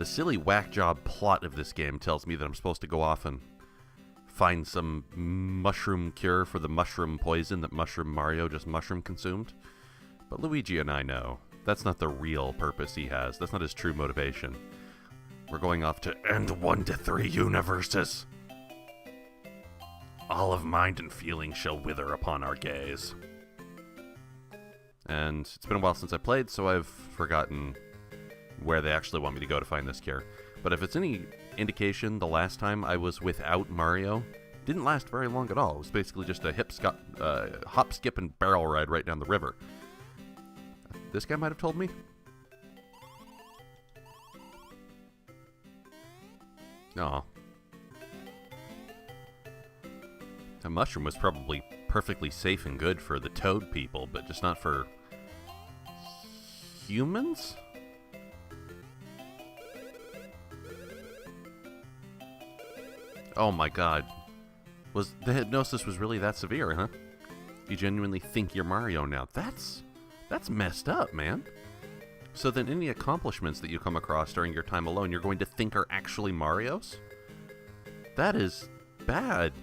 The silly whack job plot of this game tells me that I'm supposed to go off and find some mushroom cure for the mushroom poison that Mushroom Mario just mushroom consumed. But Luigi and I know that's not the real purpose he has. That's not his true motivation. We're going off to end 1 to 3 universes. All of mind and feeling shall wither upon our gaze. And it's been a while since I played, so I've forgotten where they actually want me to go to find this cure. But if it's any indication, the last time I was without Mario didn't last very long at all. It was basically just a hop, skip, and barrel ride right down the river. This guy might have told me. Aw. The mushroom was probably perfectly safe and good for the toad people, but just not for humans? Oh my god. The hypnosis was really that severe, huh? You genuinely think you're Mario now. That's messed up, man. So then any accomplishments that you come across during your time alone, you're going to think are actually Mario's? That is bad.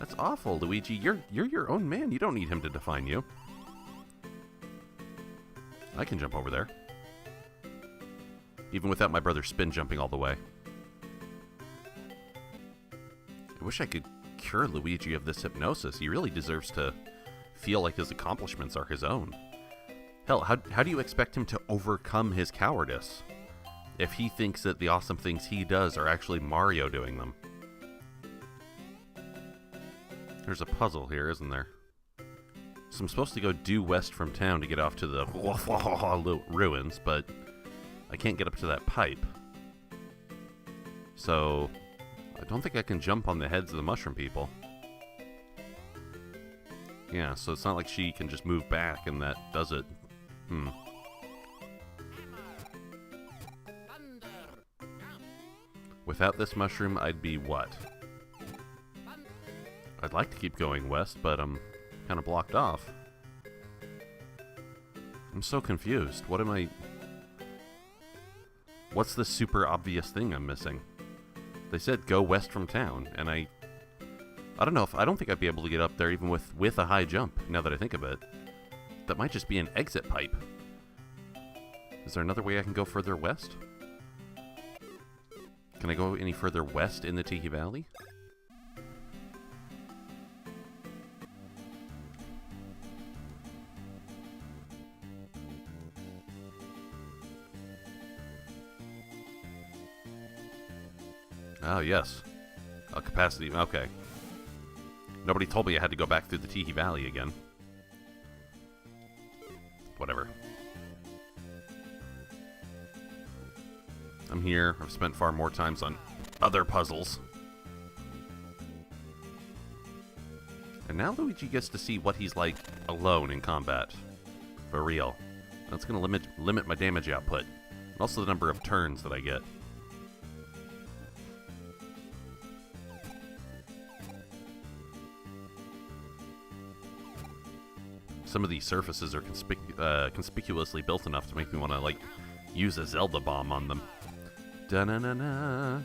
That's awful, Luigi. You're your own man. You don't need him to define you. I can jump over there. Even without my brother spin jumping all the way. I wish I could cure Luigi of this hypnosis. He really deserves to feel like his accomplishments are his own. Hell, how do you expect him to overcome his cowardice if he thinks that the awesome things he does are actually Mario doing them? There's a puzzle here, isn't there? So I'm supposed to go due west from town to get off to the ruins, but I can't get up to that pipe. So I don't think I can jump on the heads of the mushroom people. Yeah, so it's not like she can just move back and that does it. Without this mushroom, I'd be what? I'd like to keep going west, but I'm kind of blocked off. I'm so confused. What's the super obvious thing I'm missing? They said go west from town, and I don't know I don't think I'd be able to get up there even with a high jump, now that I think of it. That might just be an exit pipe. Is there another way I can go further west? Can I go any further west in the Tiki Valley? Oh, yes. A capacity. Okay. Nobody told me I had to go back through the Tiki Valley again. Whatever. I'm here. I've spent far more times on other puzzles. And now Luigi gets to see what he's like alone in combat. For real. That's going to limit my damage output. And also the number of turns that I get. Some of these surfaces are conspicuously built enough to make me want to, like, use a Zelda bomb on them. Da-na-na-na.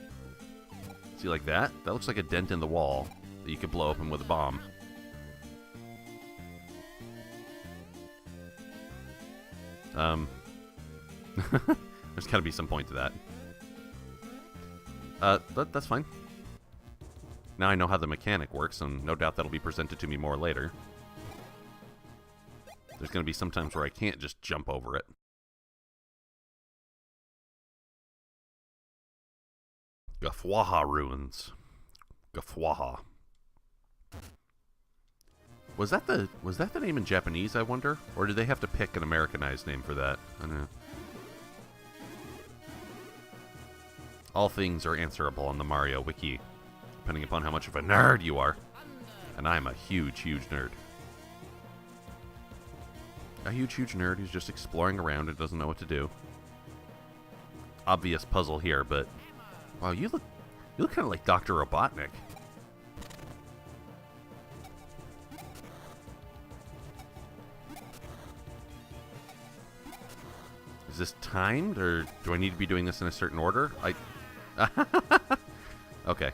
See, like that? That looks like a dent in the wall that you could blow open with a bomb. There's gotta be some point to that. But that's fine. Now I know how the mechanic works, and no doubt that'll be presented to me more later. There's going to be some times where I can't just jump over it. Gafwaha Ruins. Gafwaha. Was that the name in Japanese, I wonder? Or did they have to pick an Americanized name for that? I don't know. All things are answerable on the Mario Wiki, depending upon how much of a nerd you are. And I'm a huge, huge nerd. A huge, huge nerd who's just exploring around and doesn't know what to do. Obvious puzzle here, but wow, you look kind of like Dr. Robotnik. Is this timed, or do I need to be doing this in a certain order? Okay.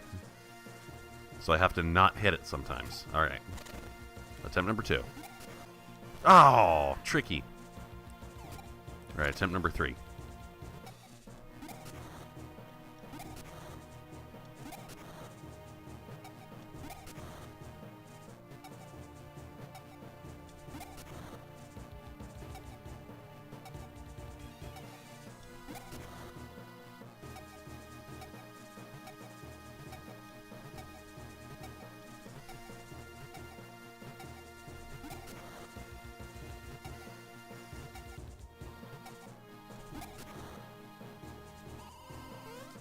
So I have to not hit it sometimes. Alright. Attempt number 2. Oh, tricky. Alright, attempt number 3.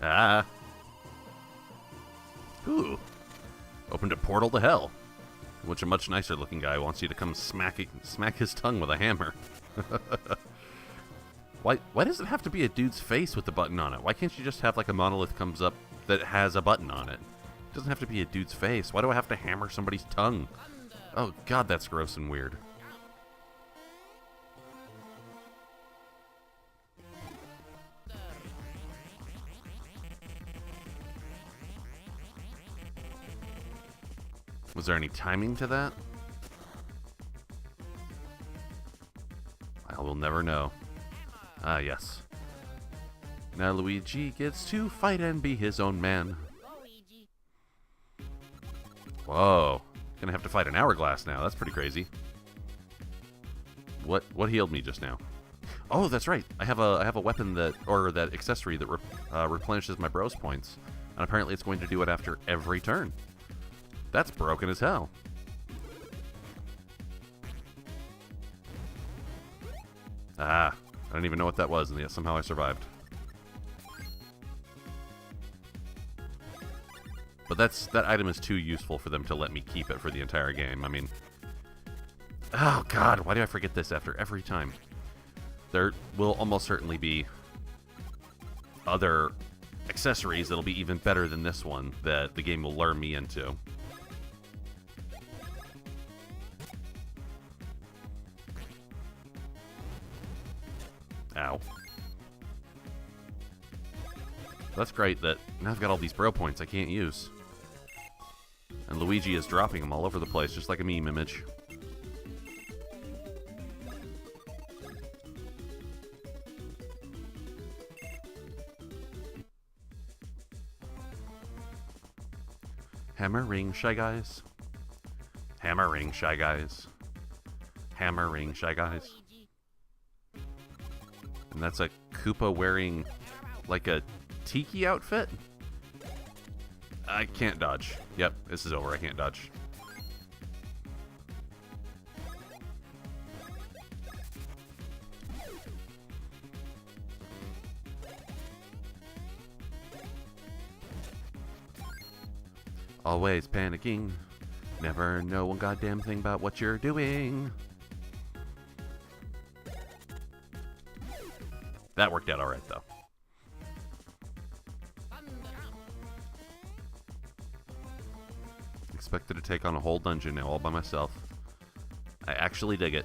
Ah. Ooh. Opened a portal to hell. Which a much nicer looking guy wants you to come smack his tongue with a hammer. Why does it have to be a dude's face with the button on it? Why can't you just have like a monolith comes up that has a button on it? It doesn't have to be a dude's face. Why do I have to hammer somebody's tongue? Oh god, that's gross and weird. Was there any timing to that? I will never know. Ah, yes. Now Luigi gets to fight and be his own man. Whoa. Gonna have to fight an hourglass now. That's pretty crazy. What healed me just now? Oh, that's right. I have a weapon that accessory that replenishes my bros points, and apparently it's going to do it after every turn. That's broken as hell. Ah, I don't even know what that was, and yet somehow I survived. But that item is too useful for them to let me keep it for the entire game. I mean, oh god, why do I forget this after every time? There will almost certainly be other accessories that'll be even better than this one that the game will lure me into. Ow. That's great that now I've got all these bro points I can't use. And Luigi is dropping them all over the place, just like a meme image. Hammering, Shy Guys. Hammering, Shy Guys. Hammering, Shy Guys. And that's a Koopa wearing, like, a tiki outfit? I can't dodge. Yep, this is over. I can't dodge. Always panicking. Never know one goddamn thing about what you're doing. That worked out alright, though. Expected to take on a whole dungeon now all by myself. I actually dig it.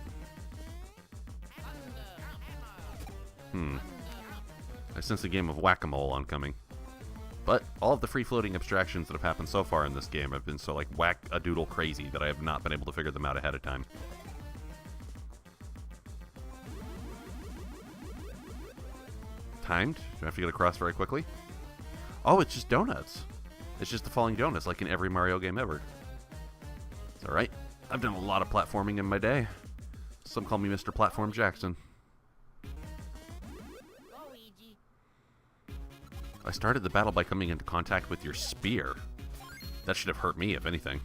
I sense a game of whack-a-mole oncoming. But all of the free-floating abstractions that have happened so far in this game have been so, like, whack-a-doodle crazy that I have not been able to figure them out ahead of time. Timed? Do I have to get across very quickly? Oh, it's just donuts. It's just the falling donuts, like in every Mario game ever. It's alright. I've done a lot of platforming in my day. Some call me Mr. Platform Jackson. I started the battle by coming into contact with your spear. That should have hurt me, if anything.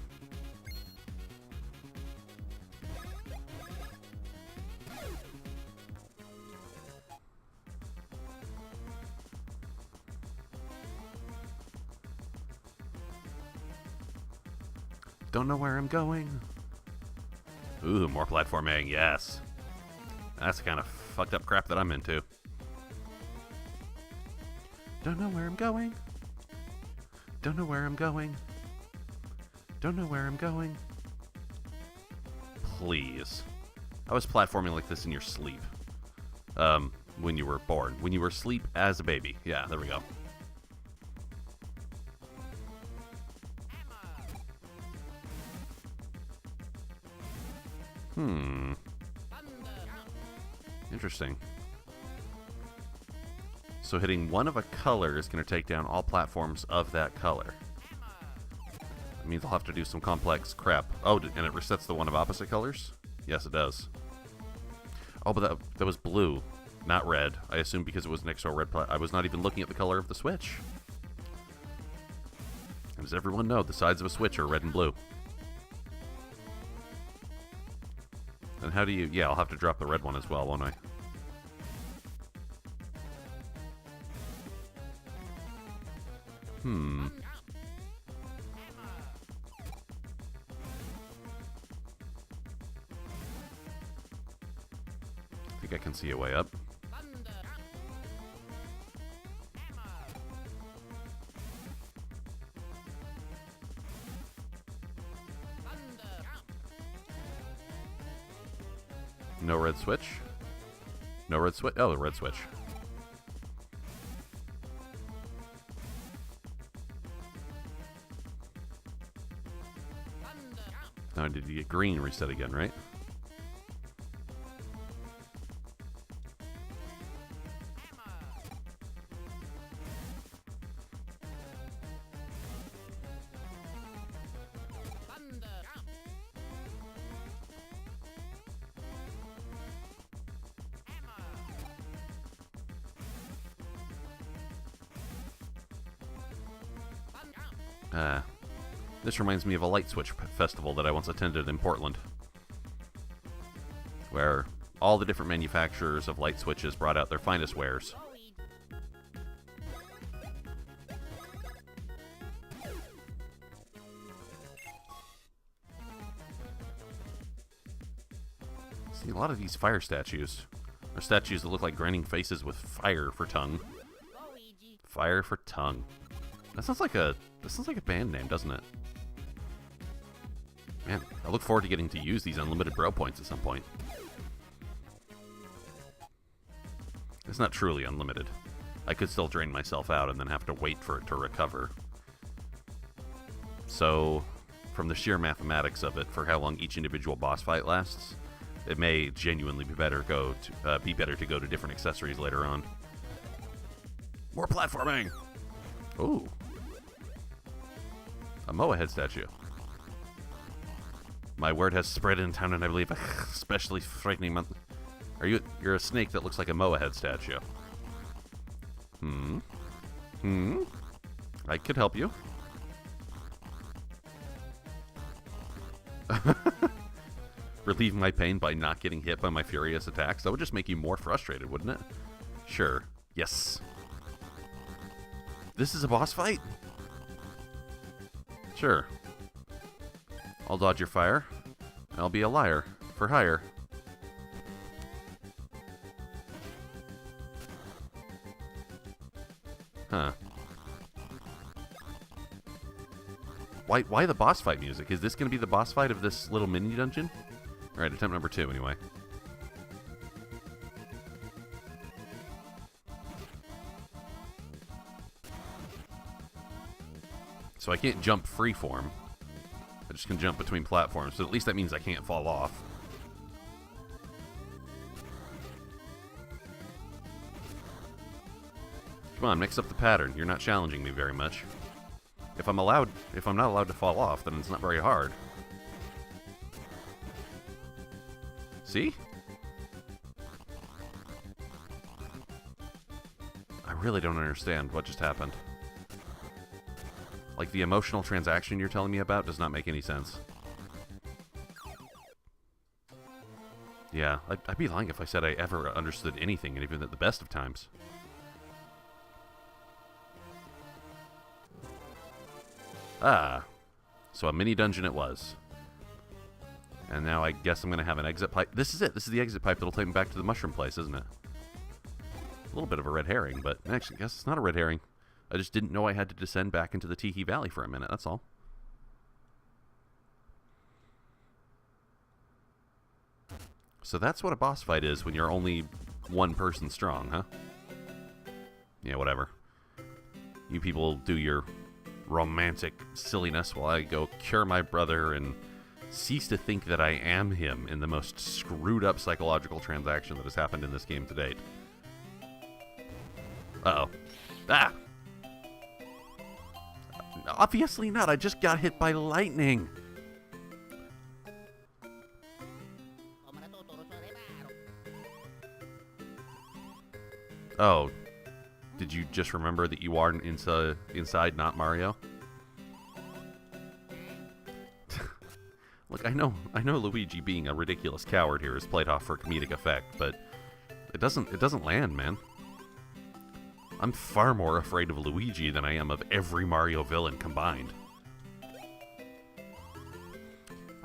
Don't know where I'm going. Ooh, more platforming, yes. That's the kind of fucked up crap that I'm into. Don't know where I'm going. Don't know where I'm going. Don't know where I'm going. Please. I was platforming like this in your sleep. when you were born. When you were asleep as a baby. Yeah, there we go. Interesting. So hitting one of a color is going to take down all platforms of that color. That means I'll have to do some complex crap. Oh, and it resets the one of opposite colors? Yes, it does. Oh, but that was blue, not red. I assumed because it was next to a red I was not even looking at the color of the switch. And as everyone knows, the sides of a switch are red and blue. And how do you... Yeah, I'll have to drop the red one as well, won't I? I think I can see a way up. No red switch? No red switch? Oh, the red switch. Now, did you get green reset again, right? This reminds me of a light switch festival that I once attended in Portland, where all the different manufacturers of light switches brought out their finest wares. See, a lot of these fire statues are statues that look like grinning faces with fire for tongue. Fire for tongue. That sounds like a band name, doesn't it? Man, I look forward to getting to use these unlimited bro points at some point. It's not truly unlimited. I could still drain myself out and then have to wait for it to recover. So, from the sheer mathematics of it, for how long each individual boss fight lasts, it may genuinely be better to go to different accessories later on. More platforming! Ooh. A Moa head statue. My word has spread in town, and I believe especially frightening month. You're a snake that looks like a Moa head statue. I could help you. Relieve my pain by not getting hit by my furious attacks? That would just make you more frustrated, wouldn't it? Sure. Yes. This is a boss fight? Sure. I'll dodge your fire. I'll be a liar for hire. Huh. Why the boss fight music? Is this going to be the boss fight of this little mini dungeon? Alright, attempt number 2 anyway. So I can't jump freeform. I just can jump between platforms, so at least that means I can't fall off. Come on, mix up the pattern. You're not challenging me very much. If I'm not allowed to fall off, then it's not very hard. See? I really don't understand what just happened. Like, the emotional transaction you're telling me about does not make any sense. Yeah, I'd be lying if I said I ever understood anything, and even at the best of times. Ah, so a mini dungeon it was. And now I guess I'm going to have an exit pipe. This is it. This is the exit pipe that'll take me back to the mushroom place, isn't it? A little bit of a red herring, but actually, I guess it's not a red herring. I just didn't know I had to descend back into the Tiki Valley for a minute, that's all. So that's what a boss fight is when you're only one person strong, huh? Yeah, whatever. You people do your romantic silliness while I go cure my brother and cease to think that I am him in the most screwed up psychological transaction that has happened in this game to date. Uh-oh. Ah! Obviously not, I just got hit by lightning. Oh. Did you just remember that you are inside, not Mario? Look, I know Luigi being a ridiculous coward here is played off for comedic effect, but it doesn't land, man. I'm far more afraid of Luigi than I am of every Mario villain combined.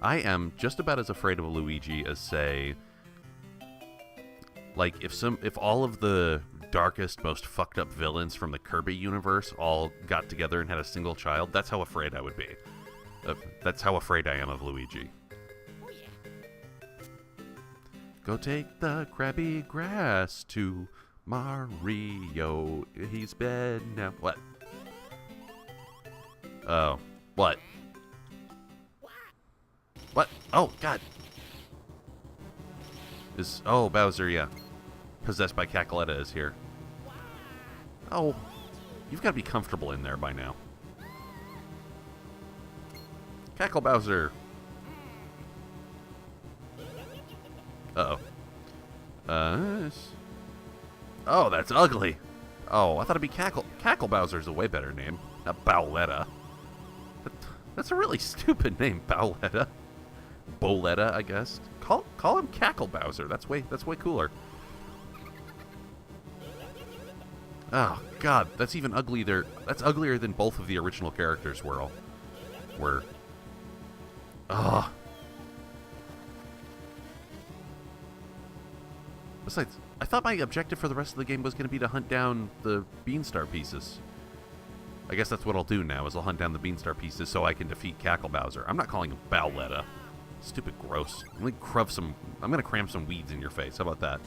I am just about as afraid of Luigi as, say, like if all of the darkest, most fucked up villains from the Kirby universe all got together and had a single child. That's how afraid I would be. That's how afraid I am of Luigi. Go take the crabby grass to Mario. He's bed now. What? Oh. What? What? Oh, God. Oh, Bowser, yeah. Possessed by Cackletta is here. Oh, you've got to be comfortable in there by now. Cackle Bowser. Uh-oh. Oh, that's ugly. Oh, I thought it'd be Cackle. Cackle Bowser's a way better name. Not Bowletta. That's a really stupid name, Bowletta. Boletta, I guess. Call him Cackle Bowser. That's way cooler. Oh, God, that's even uglier. That's uglier than both of the original characters were. Ugh. Besides, I thought my objective for the rest of the game was going to be to hunt down the Beanstar pieces. I guess that's what I'll do now, is I'll hunt down the Beanstar pieces so I can defeat Cackle Bowser. I'm not calling him Bowletta. Stupid gross. I'm gonna cram some weeds in your face. How about that?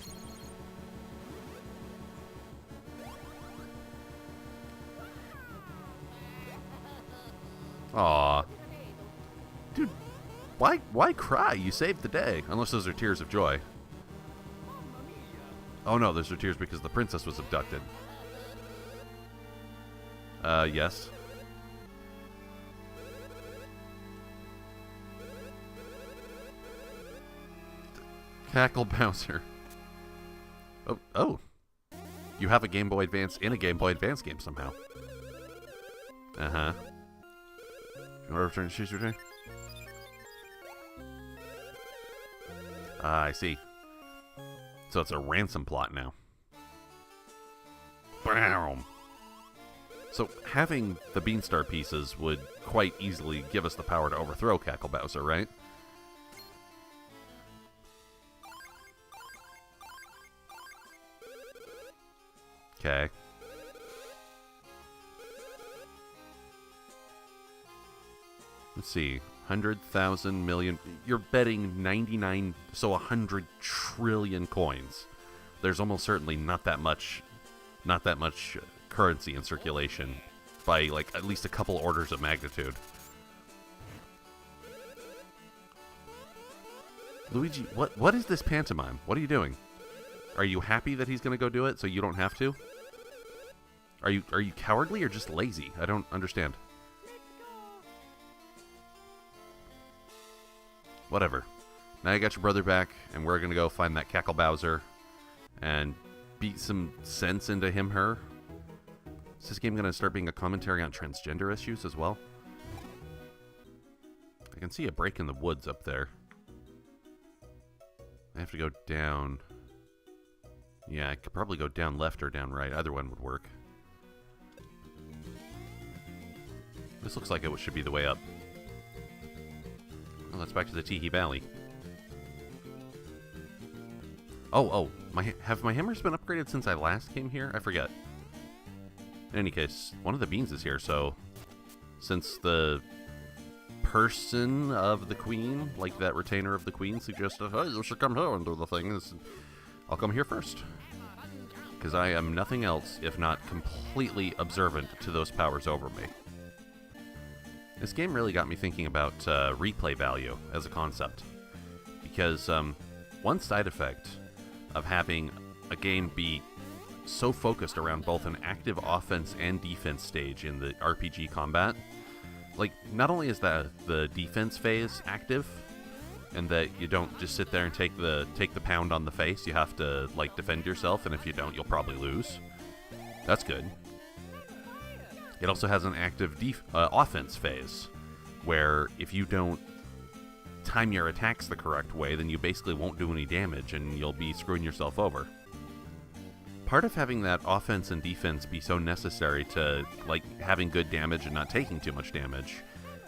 Aw. Dude, why cry? You saved the day. Unless those are tears of joy. Oh no, those are tears because the princess was abducted. Yes. Cackle Bowser. Oh. You have a Game Boy Advance in a Game Boy Advance game somehow. Uh-huh. You want to return to choose your turn? I see. So it's a ransom plot now. Bam! So having the Beanstar pieces would quite easily give us the power to overthrow Cackle Bowser, right? Okay. Let's see. 100,000 million. You're betting 99, so 100 trillion coins. There's almost certainly not that much currency in circulation by like at least a couple orders of magnitude. Luigi, what is this pantomime? What are you doing? Are you happy that he's going to go do it so you don't have to? Are you cowardly or just lazy? I don't understand. Whatever. Now you got your brother back, and we're going to go find that Cackle Bowser and beat some sense into him, her. Is this game going to start being a commentary on transgender issues as well? I can see a break in the woods up there. I have to go down. Yeah, I could probably go down left or down right. Either one would work. This looks like it should be the way up. Oh, that's back to the Teehee Valley. Oh, have my hammers been upgraded since I last came here? I forget. In any case, one of the beans is here, so since the person of the queen, like that retainer of the queen, suggested, hey, you should come here and do the thing, I'll come here first. because I am nothing else if not completely observant to those powers over me. This game really got me thinking about replay value as a concept, because one side effect of having a game be so focused around both an active offense and defense stage in the RPG combat, like, not only is the defense phase active, and that you don't just sit there and take the pound on the face, you have to, like, defend yourself, and if you don't, you'll probably lose. That's good. It also has an active offense phase, where if you don't time your attacks the correct way, then you basically won't do any damage, and you'll be screwing yourself over. Part of having that offense and defense be so necessary to, like, having good damage and not taking too much damage,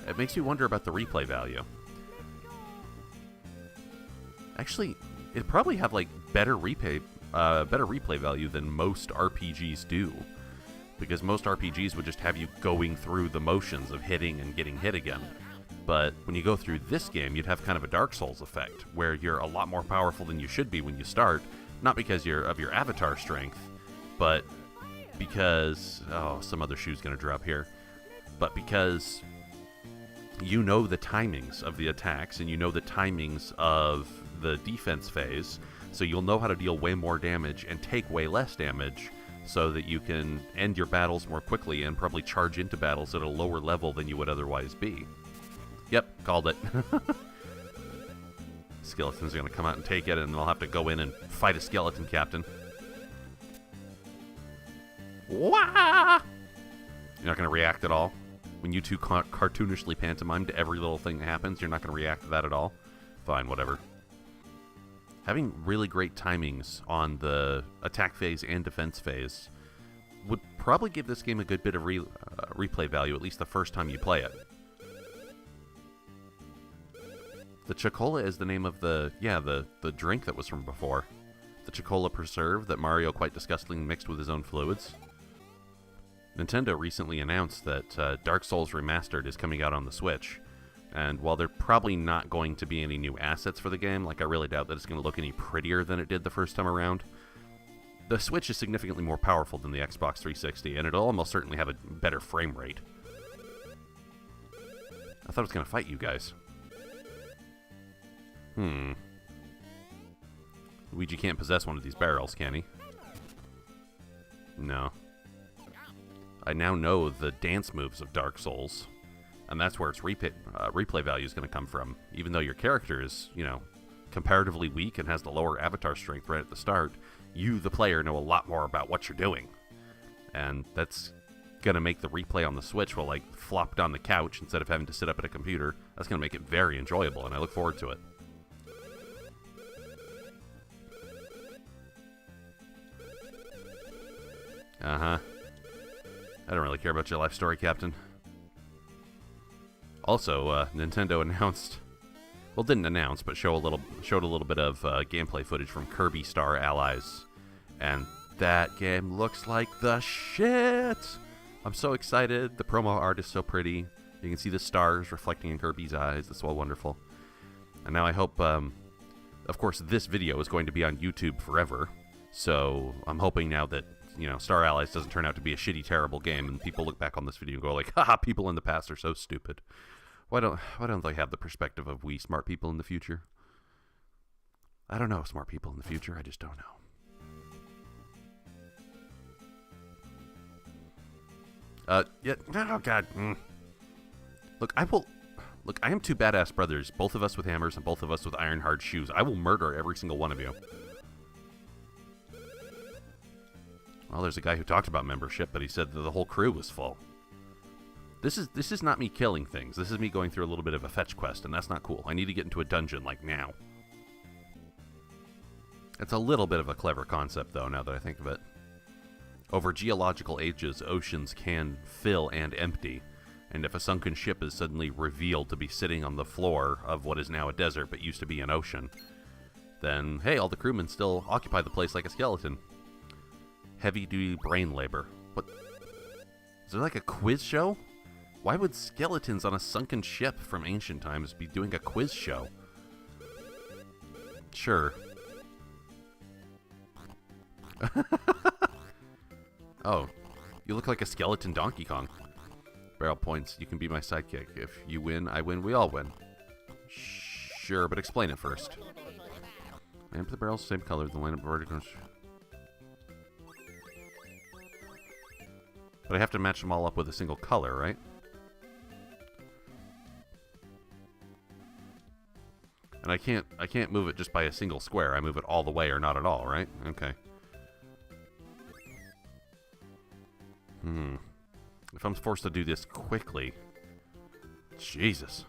it makes me wonder about the replay value. Actually, it'd probably have, like, better replay value than most RPGs do, because most RPGs would just have you going through the motions of hitting and getting hit again. But when you go through this game, you'd have kind of a Dark Souls effect, where you're a lot more powerful than you should be when you start, not because of your avatar strength, but because... oh, some other shoe's going to drop here. But because you know the timings of the attacks, and you know the timings of the defense phase, so you'll know how to deal way more damage and take way less damage, so that you can end your battles more quickly and probably charge into battles at a lower level than you would otherwise be. Yep, called it. Skeletons are going to come out and take it, and they'll have to go in and fight a skeleton captain. Wah! You're not going to react at all? When you two cartoonishly pantomime to every little thing that happens, you're not going to react to that at all? Fine, whatever. Having really great timings on the attack phase and defense phase would probably give this game a good bit of replay value, at least the first time you play it. The Chocola is the name of the drink that was from before. The Chocola Preserve that Mario quite disgustingly mixed with his own fluids. Nintendo recently announced that Dark Souls Remastered is coming out on the Switch. And while there are probably not going to be any new assets for the game, like I really doubt that it's going to look any prettier than it did the first time around, the Switch is significantly more powerful than the Xbox 360, and it'll almost certainly have a better frame rate. I thought it was going to fight you guys. Luigi can't possess one of these barrels, can he? No. I now know the dance moves of Dark Souls, and that's where its replay value is going to come from. Even though your character is, you know, comparatively weak and has the lower avatar strength right at the start, you, the player, know a lot more about what you're doing. And that's going to make the replay on the Switch while, like, flopped on the couch instead of having to sit up at a computer. That's going to make it very enjoyable, and I look forward to it. Uh-huh. I don't really care about your life story, Captain. Also, Nintendo announced... well, didn't announce, but showed a little bit of gameplay footage from Kirby Star Allies. And that game looks like the shit! I'm so excited. The promo art is so pretty. You can see the stars reflecting in Kirby's eyes. It's all wonderful. And now I hope... of course, this video is going to be on YouTube forever. So I'm hoping now that, you know, Star Allies doesn't turn out to be a shitty, terrible game, and people look back on this video and go like, haha, people in the past are so stupid. Why don't they have the perspective of we smart people in the future? I don't know smart people in the future, I just don't know. Yeah, oh god. Look, I am two badass brothers, both of us with hammers and both of us with iron hard shoes. I will murder every single one of you. Well, there's a guy who talked about membership, but he said that the whole crew was full. This is not me killing things. This is me going through a little bit of a fetch quest, and that's not cool. I need to get into a dungeon, like, now. It's a little bit of a clever concept, though, now that I think of it. Over geological ages, oceans can fill and empty, and if a sunken ship is suddenly revealed to be sitting on the floor of what is now a desert but used to be an ocean, then, hey, all the crewmen still occupy the place like a skeleton. Heavy-duty brain labor. What? Is there like a quiz show? Why would skeletons on a sunken ship from ancient times be doing a quiz show? Sure. Oh, you look like a skeleton Donkey Kong. Barrel points. You can be my sidekick. If you win, I win. We all win. Sure, but explain it first. Line up the barrels same color. The line up verticals. But I have to match them all up with a single color, right? And I can't move it just by a single square. I move it all the way or not at all, right? Okay. If I'm forced to do this quickly... Jesus.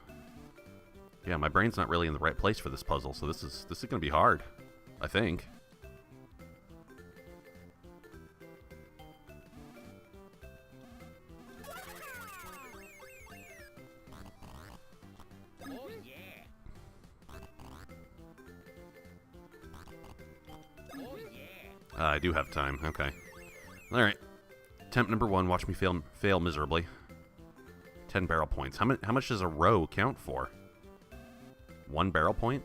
Yeah, my brain's not really in the right place for this puzzle, so this is going to be hard. I think. I do have time. Okay. Alright. Attempt number 1. Watch me fail miserably. 10 barrel points. How much does a row count for? 1 barrel point?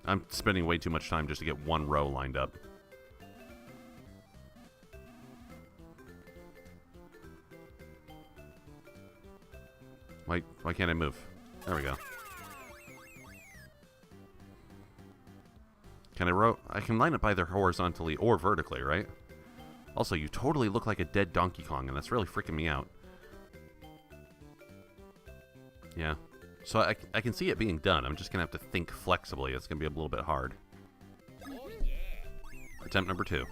I'm spending way too much time just to get 1 row lined up. Why can't I move? There we go. Can I row? I can line up either horizontally or vertically, right? Also, you totally look like a dead Donkey Kong, and that's really freaking me out. Yeah. So I can see it being done. I'm just going to have to think flexibly. It's going to be a little bit hard. Attempt number 2.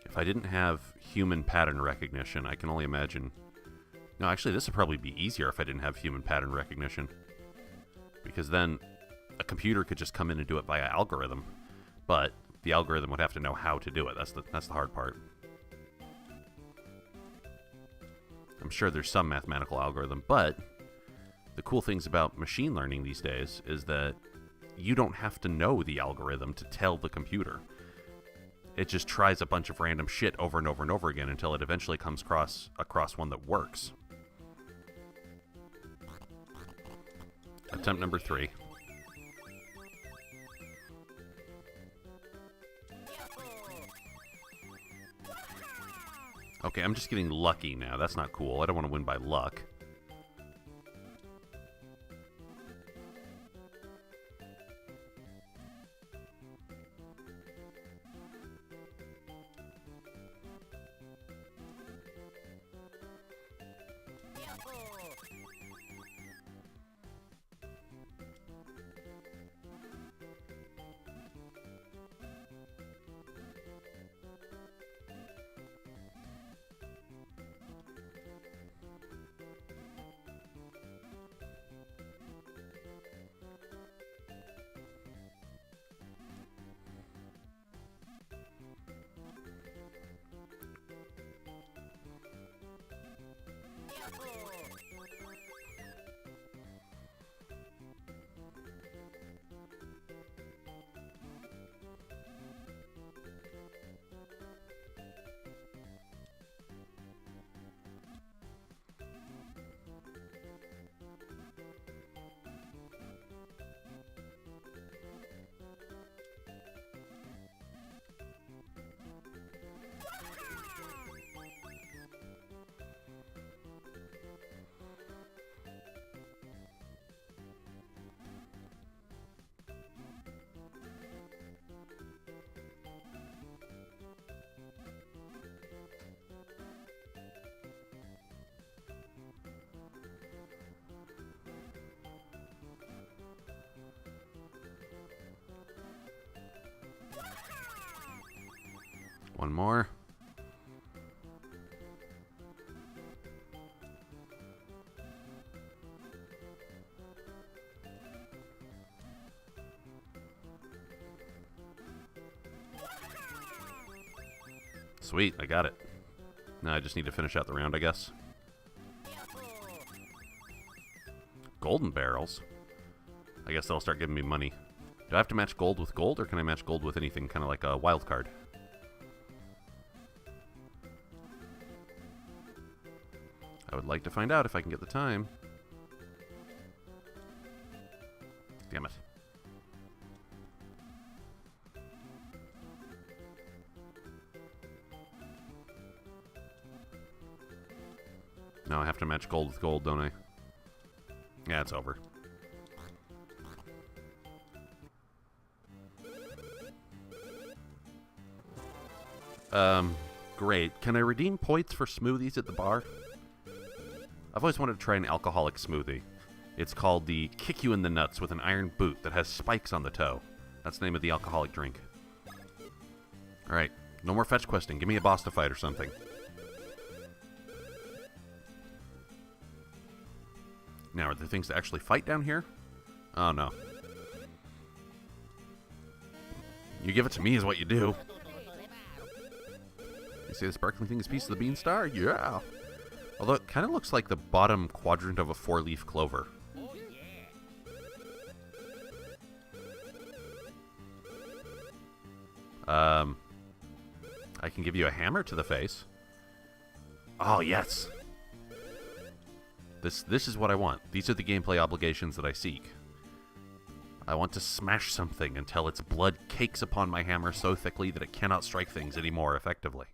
If I didn't have human pattern recognition, I can only imagine... No, actually, this would probably be easier if I didn't have human pattern recognition. Because then a computer could just come in and do it via algorithm. But the algorithm would have to know how to do it. That's the hard part. I'm sure there's some mathematical algorithm, but the cool things about machine learning these days is that you don't have to know the algorithm to tell the computer. It just tries a bunch of random shit over and over and over again until it eventually comes across one that works. Attempt number 3. Okay, I'm just getting lucky now. That's not cool. I don't want to win by luck. One more. Sweet, I got it. Now I just need to finish out the round, I guess. Golden barrels? I guess they'll start giving me money. Do I have to match gold with gold, or can I match gold with anything, kind of like a wild card? I would like to find out if I can get the time. Damn it. No, I have to match gold with gold, don't I? Yeah, it's over. Great. Can I redeem points for smoothies at the bar? I've always wanted to try an alcoholic smoothie. It's called the Kick You in the Nuts with an iron boot that has spikes on the toe. That's the name of the alcoholic drink. Alright, no more fetch questing. Give me a boss to fight or something. Now, are there things to actually fight down here? Oh, no. You give it to me is what you do. You see the sparkling thing is a piece of the bean star? Yeah! Although it kind of looks like the bottom quadrant of a four-leaf clover. I can give you a hammer to the face. Oh, yes! This is what I want. These are the gameplay obligations that I seek. I want to smash something until its blood cakes upon my hammer so thickly that it cannot strike things any more effectively.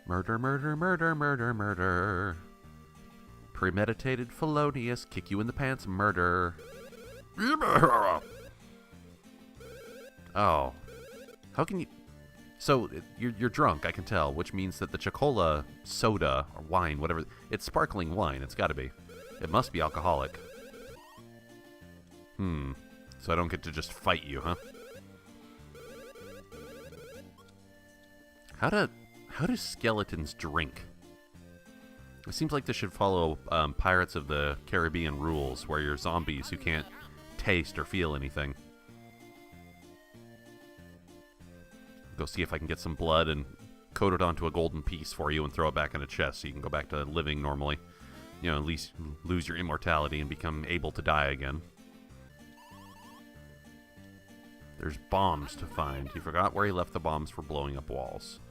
Murder, murder, murder, murder, murder. Premeditated, felonious, kick you in the pants, murder. Oh. How can you... So, you're drunk, I can tell, which means that the Chocola soda, or wine, whatever... It's sparkling wine, it's gotta be. It must be alcoholic. So I don't get to just fight you, huh? How do skeletons drink? It seems like this should follow Pirates of the Caribbean rules, where you're zombies who can't taste or feel anything. Go see if I can get some blood and coat it onto a golden piece for you and throw it back in a chest so you can go back to living normally. You know, at least lose your immortality and become able to die again. There's bombs to find. He forgot where he left the bombs for blowing up walls.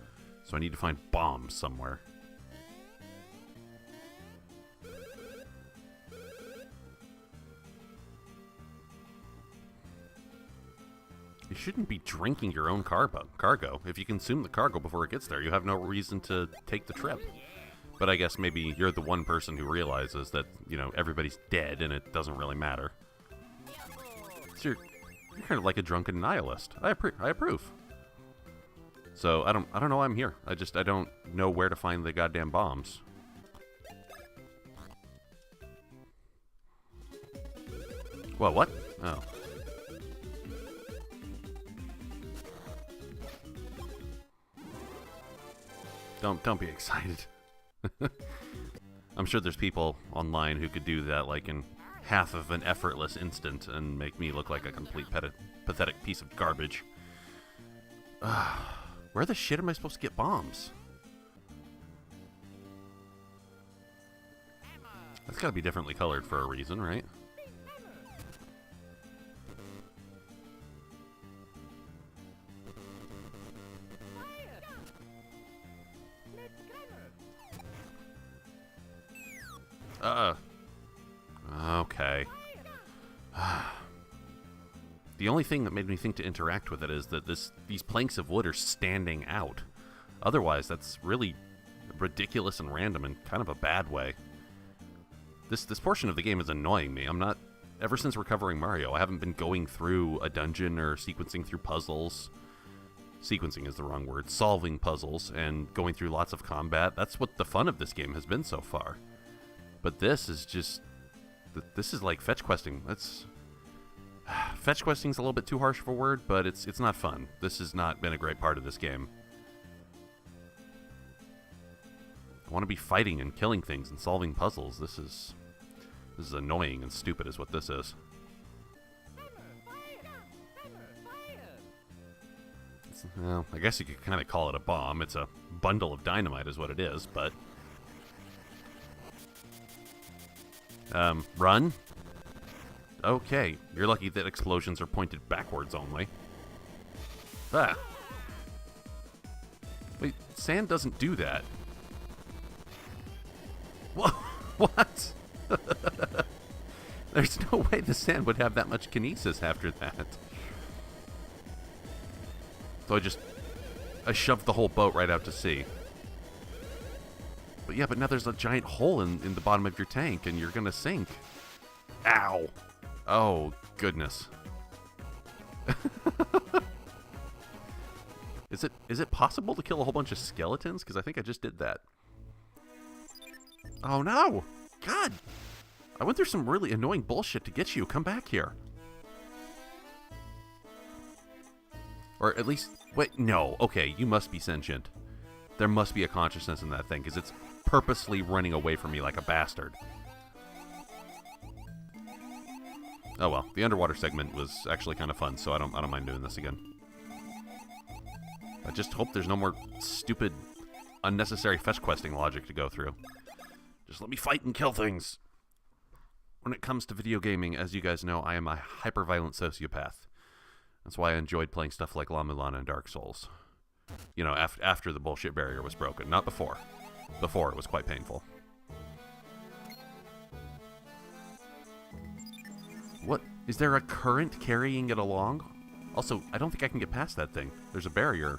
So I need to find bombs somewhere. You shouldn't be drinking your own cargo. If you consume the cargo before it gets there, you have no reason to take the trip. But I guess maybe you're the one person who realizes that, you know, everybody's dead and it doesn't really matter. So you're kind of like a drunken nihilist. I approve. So I don't know why I'm here. I don't know where to find the goddamn bombs. Well, what? Oh. Don't be excited. I'm sure there's people online who could do that like in half of an effortless instant and make me look like a complete pathetic piece of garbage. Where the shit am I supposed to get bombs? That's gotta be differently colored for a reason, right? Okay. The only thing that made me think to interact with it is that these planks of wood are standing out. Otherwise, that's really ridiculous and random in kind of a bad way. This portion of the game is annoying me. Ever since recovering Mario, I haven't been going through a dungeon or sequencing through puzzles. Sequencing is the wrong word. Solving puzzles and going through lots of combat. That's what the fun of this game has been so far. But this is just... This is like fetch questing. Fetch questing's a little bit too harsh of a word, but it's not fun. This has not been a great part of this game. I want to be fighting and killing things and solving puzzles. This is annoying and stupid is what this is. Well, I guess you could kind of call it a bomb. It's a bundle of dynamite is what it is, but... Run? Okay, you're lucky that explosions are pointed backwards only. Ah! Wait, sand doesn't do that. What? There's no way the sand would have that much kinesis after that. So I shoved the whole boat right out to sea. But yeah, but now there's a giant hole in the bottom of your tank, and you're gonna sink. Ow! Oh, goodness. Is it possible to kill a whole bunch of skeletons? Because I think I just did that. Oh no! God! I went through some really annoying bullshit to get you. Come back here. Or at least... Wait, no. Okay, you must be sentient. There must be a consciousness in that thing, because it's purposely running away from me like a bastard. Oh well, the underwater segment was actually kind of fun, so I don't mind doing this again. I just hope there's no more stupid, unnecessary fetch questing logic to go through. Just let me fight and kill things. When it comes to video gaming, as you guys know, I am a hyper-violent sociopath. That's why I enjoyed playing stuff like La Mulana and Dark Souls. You know, after the bullshit barrier was broken, not before. Before, it was quite painful. What? Is there a current carrying it along? Also, I don't think I can get past that thing. There's a barrier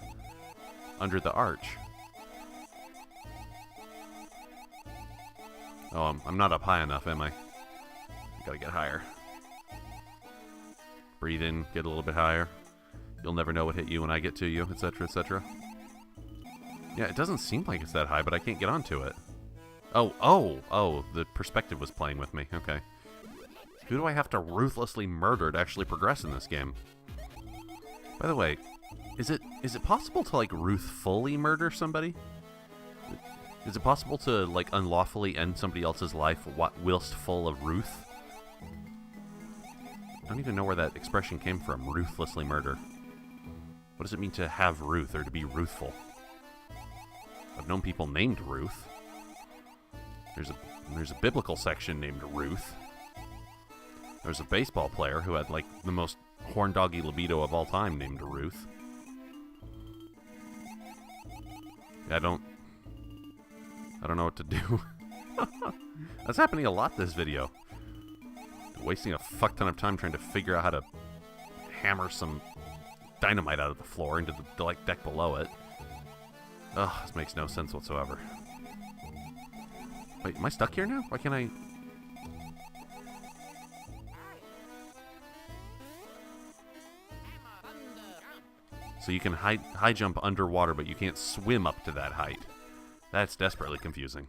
under the arch. Oh, I'm not up high enough, am I? Gotta get higher. Breathe in, get a little bit higher. You'll never know what hit you when I get to you, etc., etc. Yeah, it doesn't seem like it's that high, but I can't get onto it. Oh, the perspective was playing with me. Okay. Who do I have to ruthlessly murder to actually progress in this game? By the way, is it possible to, like, ruthfully murder somebody? Is it possible to, like, unlawfully end somebody else's life whilst full of ruth? I don't even know where that expression came from, ruthlessly murder. What does it mean to have ruth, or to be ruthful? I've known people named Ruth. There's a biblical section named Ruth. There's a baseball player who had, like, the most horn-doggy libido of all time named Ruth. I don't know what to do. That's happening a lot this video. Wasting a fuck ton of time trying to figure out how to hammer some dynamite out of the floor into the like, deck below it. Ugh, this makes no sense whatsoever. Wait, am I stuck here now? Why can't I... So you can high jump underwater, but you can't swim up to that height. That's desperately confusing.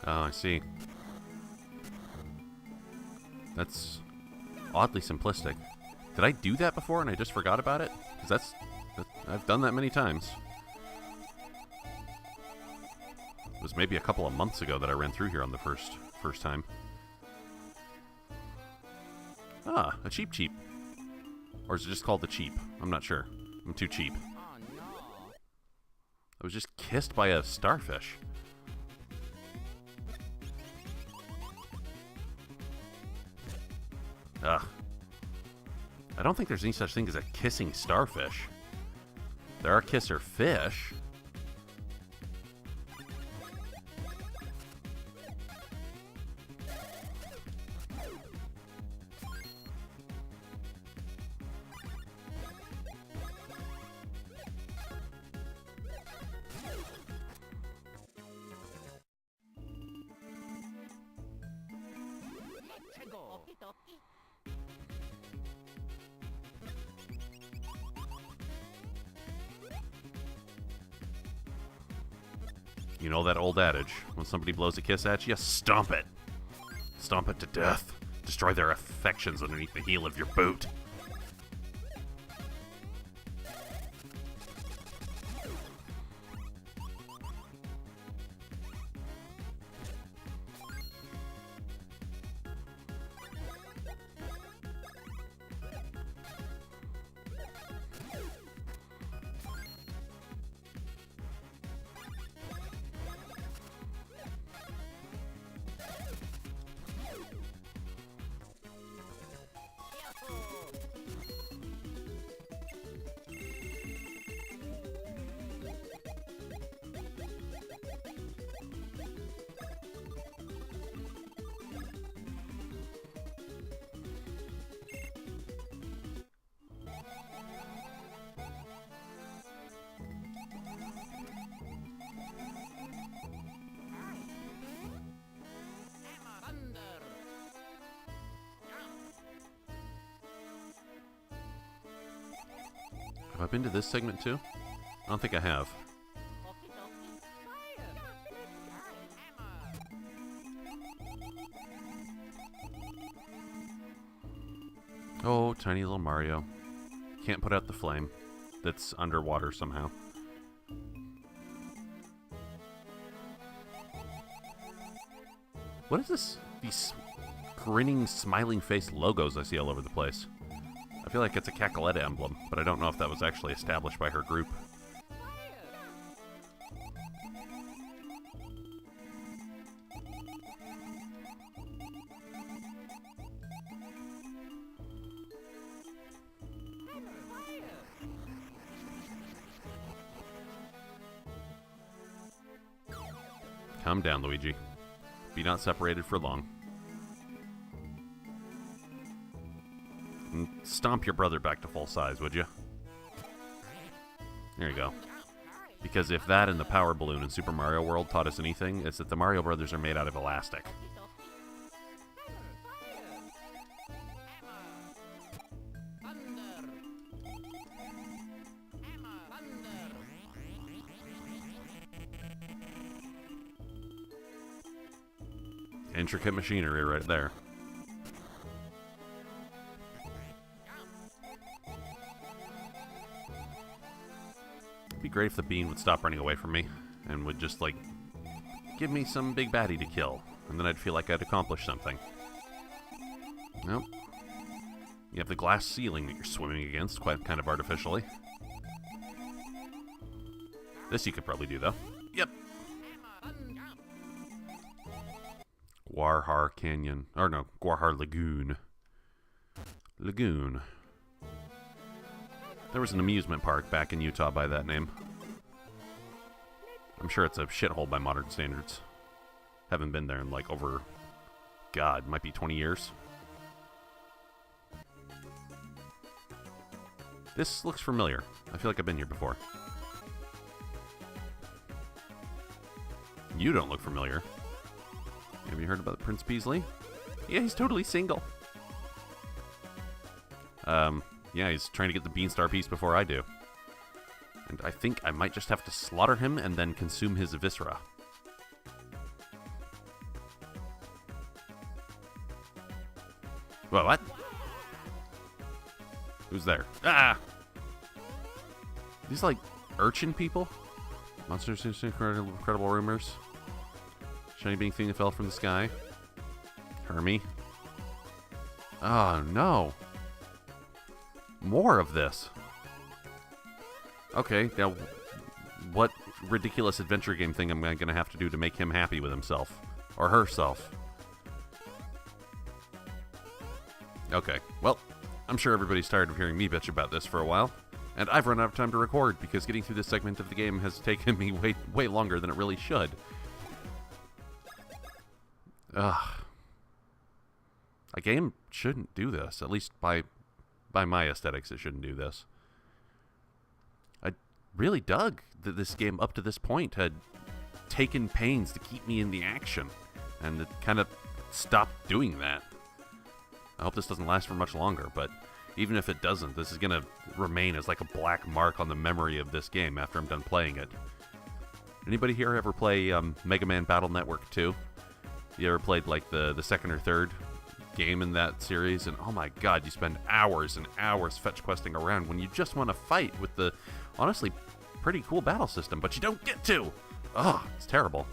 Oh, I see. That's oddly simplistic. Did I do that before and I just forgot about it? Because I've done that many times. It was maybe a couple of months ago that I ran through here on the first time. Ah, a cheap. Or is it just called the cheap? I'm not sure. I'm too cheap. I was just kissed by a starfish. Ugh. I don't think there's any such thing as a kissing starfish. There are kisser fish. You know that old adage, when somebody blows a kiss at you, stomp it. Stomp it to death. Destroy their affections underneath the heel of your boot. Have I been to this segment too? I don't think I have. Oh, tiny little Mario. Can't put out the flame. That's underwater somehow. What is this? These grinning, smiling face logos I see all over the place. I feel like it's a Cacaletta emblem, but I don't know if that was actually established by her group. Calm down, Luigi. Be not separated for long. And stomp your brother back to full size, would you? There you go. Because if that and the power balloon in Super Mario World taught us anything, it's that the Mario Brothers are made out of elastic. Intricate machinery right there. It'd be great if the bean would stop running away from me and would just, like, give me some big baddie to kill. And then I'd feel like I'd accomplished something. Nope. You have the glass ceiling that you're swimming against, quite kind of artificially. This you could probably do, though. Yep. Guarhar Canyon. Or no, Guarhar Lagoon. Lagoon. There was an amusement park back in Utah by that name. I'm sure it's a shithole by modern standards. Haven't been there in like over, God, might be 20 years. This looks familiar. I feel like I've been here before. You don't look familiar. Have you heard about Prince Beasley? Yeah, he's totally single. Yeah, he's trying to get the Beanstar piece before I do. And I think I might just have to slaughter him and then consume his viscera. Whoa, what? Who's there? Ah! These, like, urchin people? Monsters, incredible rumors. Shiny being thing that fell from the sky. Hermie. Oh, no. More of this. Okay, now, what ridiculous adventure game thing am I going to have to do to make him happy with himself? Or herself? Okay, well, I'm sure everybody's tired of hearing me bitch about this for a while. And I've run out of time to record because getting through this segment of the game has taken me way longer than it really should. Ugh. A game shouldn't do this, at least by my aesthetics, it shouldn't do this. I really dug that this game up to this point had taken pains to keep me in the action, and it kind of stopped doing that. I hope this doesn't last for much longer, but even if it doesn't, this is going to remain as like a black mark on the memory of this game after I'm done playing it. Anybody here ever play Mega Man Battle Network 2? You ever played like the second or third game in that series? And oh my god, you spend hours and hours fetch questing around when you just want to fight with the honestly pretty cool battle system, but you don't get to. Ugh, it's terrible.